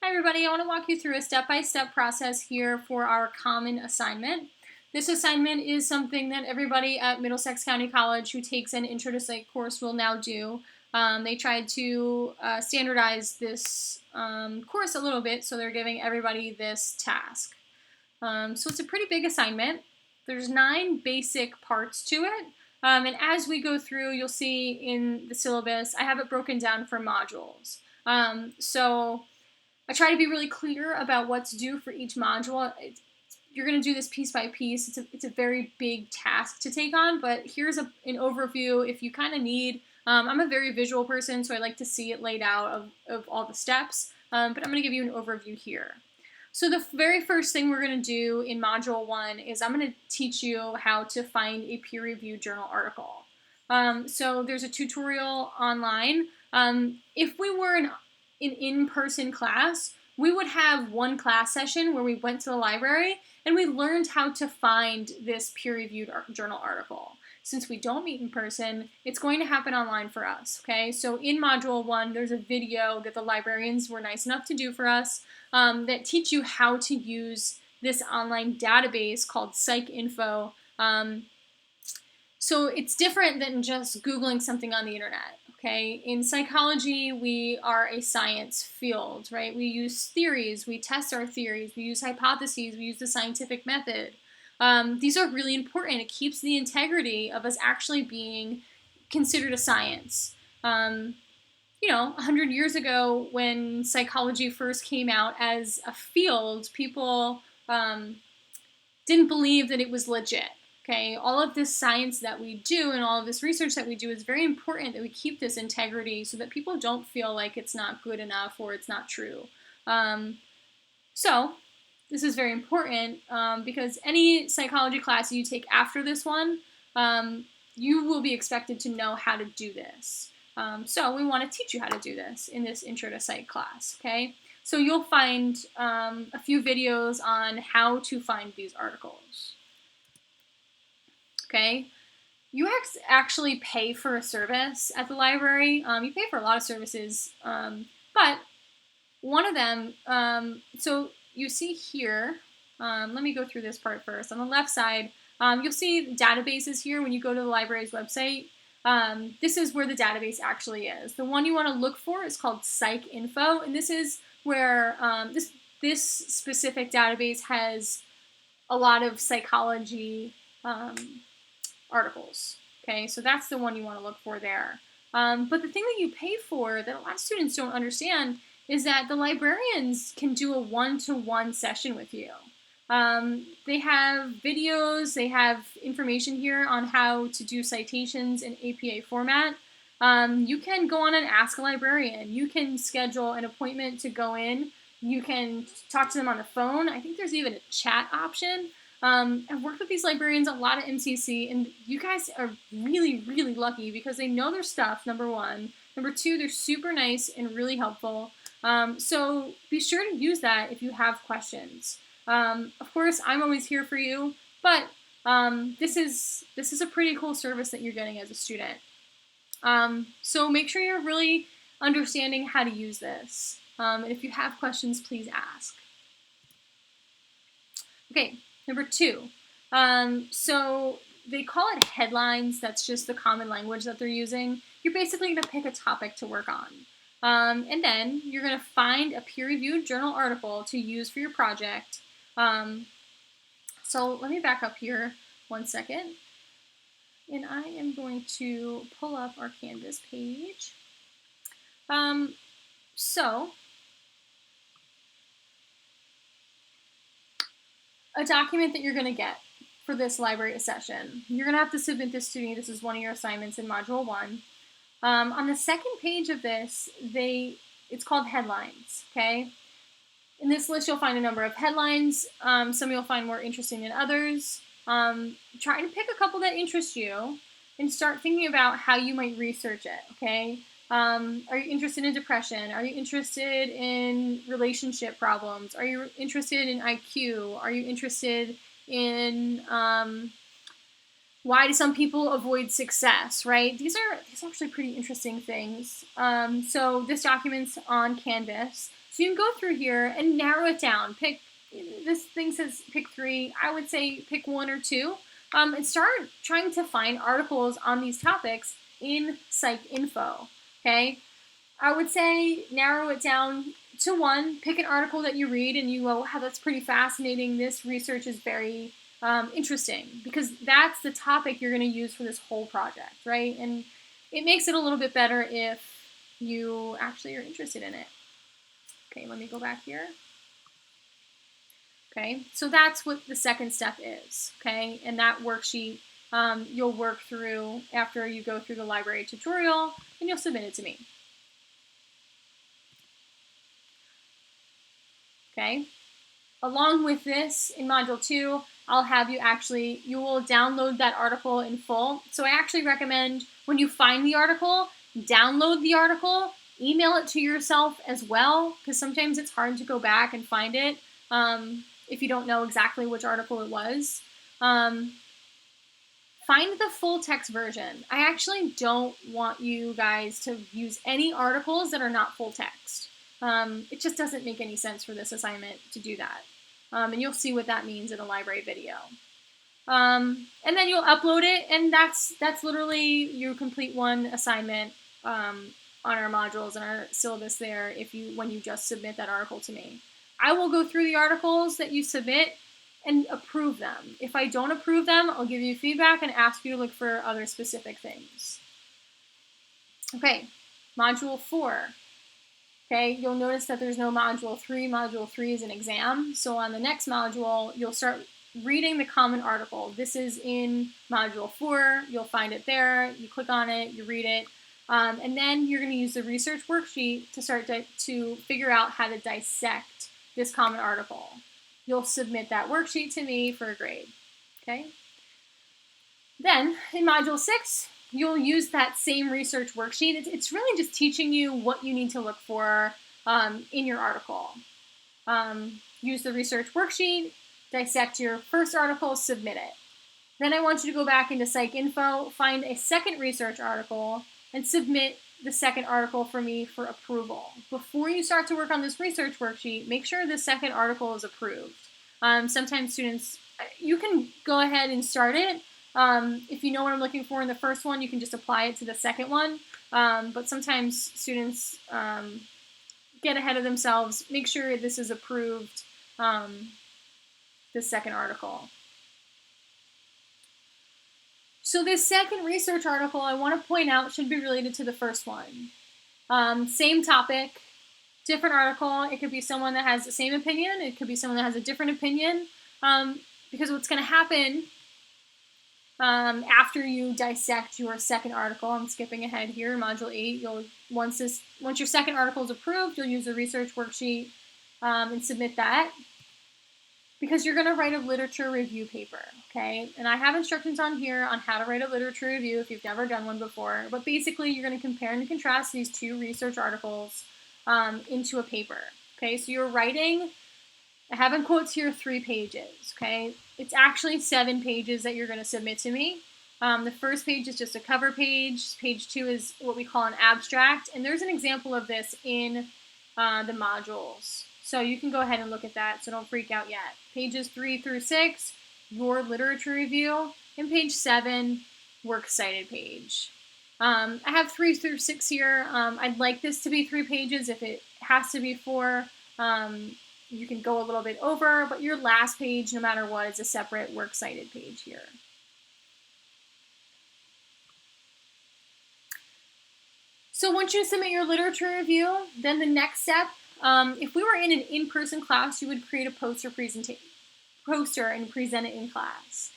Hi everybody, I want to walk you through a step-by-step process here for our common assignment. This assignment is something that everybody at Middlesex County College who takes an Intro to Psych course will now do. They tried to standardize this course a little bit, so they're giving everybody this task. So it's a pretty big assignment. There's 9 basic parts to it. And as we go through, you'll see in the syllabus, I have it broken down for modules. So I try to be really clear about what's due for each module. You're going to do this piece by piece. It's a very big task to take on, but here's an overview if you kind of need. I'm a very visual person, so I like to see it laid out of all the steps, but I'm going to give you an overview here. So the very first thing we're going to do in Module 1 is I'm going to teach you how to find a peer-reviewed journal article. So there's a tutorial online. If we were an in-person class, we would have one class session where we went to the library and we learned how to find this peer-reviewed journal article. Since we don't meet in person, it's going to happen online for us, okay? So in Module 1, there's a video that the librarians were nice enough to do for us that teach you how to use this online database called PsycInfo. So it's different than just Googling something on the internet, okay? In psychology, we are a science field, right? We use theories, we test our theories, we use hypotheses, we use the scientific method. These are really important. It keeps the integrity of us actually being considered a science. 100 years ago when psychology first came out as a field, people didn't believe that it was legit. Okay, all of this science that we do and all of this research that we do is very important that we keep this integrity so that people don't feel like it's not good enough or it's not true. So this is very important because any psychology class you take after this one, you will be expected to know how to do this. So we want to teach you how to do this in this Intro to Psych class, okay? So you'll find a few videos on how to find these articles. Okay, you actually pay for a service at the library. You pay for a lot of services, but one of them, so you see here, let me go through this part first. On the left side, you'll see databases here when you go to the library's website. This is where the database actually is. The one you want to look for is called PsycInfo, and this is where this specific database has a lot of psychology articles. Okay, so that's the one you want to look for there. But the thing that you pay for that a lot of students don't understand is that the librarians can do a one-to-one session with you. They have videos, they have information here on how to do citations in APA format. You can go on and ask a librarian. You can schedule an appointment to go in. You can talk to them on the phone. I think there's even a chat option. I've worked with these librarians a lot at MCC, and you guys are really, really lucky because they know their stuff, number one. Number two, they're super nice and really helpful. So be sure to use that if you have questions. Of course, I'm always here for you, but this is a pretty cool service that you're getting as a student. So make sure you're really understanding how to use this. And if you have questions, please ask. Okay. Number 2, so they call it headlines. That's just the common language that they're using. You're basically going to pick a topic to work on. And then you're going to find a peer-reviewed journal article to use for your project. So let me back up here 1 second. And I am going to pull up our Canvas page. A document that you're going to get for this library session. You're going to have to submit this to me. This is one of your assignments in Module 1. On the second page of this, it's called headlines, okay? In this list, you'll find a number of headlines. Some you'll find more interesting than others. Try to pick a couple that interest you and start thinking about how you might research it, okay? Are you interested in depression? Are you interested in relationship problems? Are you interested in IQ? Are you interested in Why do some people avoid success, right? These are actually pretty interesting things. So this document's on Canvas. So you can go through here and narrow it down. This thing says pick 3. I would say pick 1 or 2. And start trying to find articles on these topics in PsycInfo, okay? I would say narrow it down to 1. Pick an article that you read and you go, wow, that's pretty fascinating. This research is very interesting, because that's the topic you're going to use for this whole project, right? And it makes it a little bit better if you actually are interested in it. Okay, let me go back here. Okay, so that's what the second step is, okay? And that worksheet you'll work through after you go through the library tutorial, and you'll submit it to me. Okay, along with this, in Module 2, I'll have you will download that article in full. So I actually recommend when you find the article, download the article, email it to yourself as well, because sometimes it's hard to go back and find it if you don't know exactly which article it was. Find the full text version. I actually don't want you guys to use any articles that are not full text. It just doesn't make any sense for this assignment to do that. And you'll see what that means in a library video. And then you'll upload it, and that's literally your complete one assignment on our modules and our syllabus there when you just submit that article to me. I will go through the articles that you submit and approve them. If I don't approve them, I'll give you feedback and ask you to look for other specific things. Okay, Module 4. Okay, you'll notice that there's no Module 3. Module 3 is an exam. So on the next module, you'll start reading the common article. This is in Module 4. You'll find it there. You click on it, you read it. And then you're going to use the research worksheet to start to figure out how to dissect this common article. You'll submit that worksheet to me for a grade. Okay? Then, in Module 6, you'll use that same research worksheet. It's really just teaching you what you need to look for in your article. Use the research worksheet, dissect your first article, submit it. Then I want you to go back into PsycInfo, find a second research article, and submit the second article for me for approval. Before you start to work on this research worksheet, make sure the second article is approved. Sometimes students, you can go ahead and start it. If you know what I'm looking for in the first one, you can just apply it to the second one. But sometimes students get ahead of themselves. Make sure this is approved, the second article. So this second research article, I want to point out, should be related to the first one. Same topic, different article. It could be someone that has the same opinion. It could be someone that has a different opinion. Because what's going to happen after you dissect your second article, I'm skipping ahead here, Module 8, once your second article is approved, you'll use the research worksheet and submit that, because you're going to write a literature review paper, okay? And I have instructions on here on how to write a literature review if you've never done one before, but basically you're going to compare and contrast these two research articles into a paper, okay? So you're writing, I have in quotes here, 3 pages, okay? It's actually 7 pages that you're going to submit to me. The first page is just a cover page. Page 2 is what we call an abstract, and there's an example of this in the modules. So you can go ahead and look at that, so don't freak out yet. Pages 3 through 6, your literature review, and page 7, works cited page. I have 3 through 6 here. I'd like this to be 3 pages. If it has to be 4, you can go a little bit over, but your last page, no matter what, is a separate works cited page here. So once you submit your literature review, then the next step, if we were in an in-person class, you would create a poster and present it in class.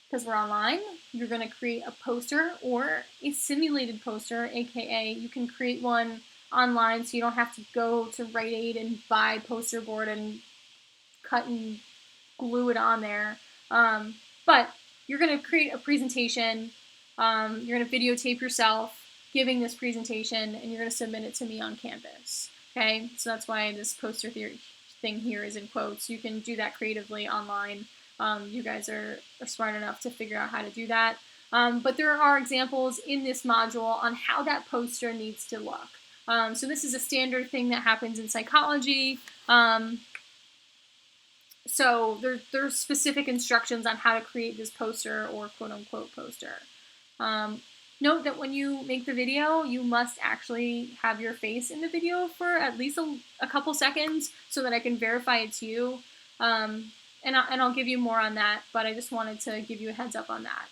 Because we're online, you're going to create a poster or a simulated poster, aka you can create one online so you don't have to go to Rite Aid and buy poster board and cut and glue it on there. But you're going to create a presentation, you're going to videotape yourself giving this presentation, and you're going to submit it to me on Canvas. Okay, so that's why this poster theory thing here is in quotes. You can do that creatively online. You guys are smart enough to figure out how to do that. But there are examples in this module on how that poster needs to look. So this is a standard thing that happens in psychology. So there's specific instructions on how to create this poster or quote-unquote poster. Note that when you make the video, you must actually have your face in the video for at least a couple seconds so that I can verify it's you. And I'll give you more on that, but I just wanted to give you a heads up on that.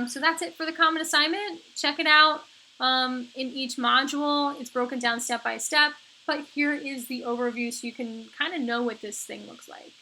So that's it for the common assignment. Check it out in each module. It's broken down step by step, but here is the overview so you can kind of know what this thing looks like.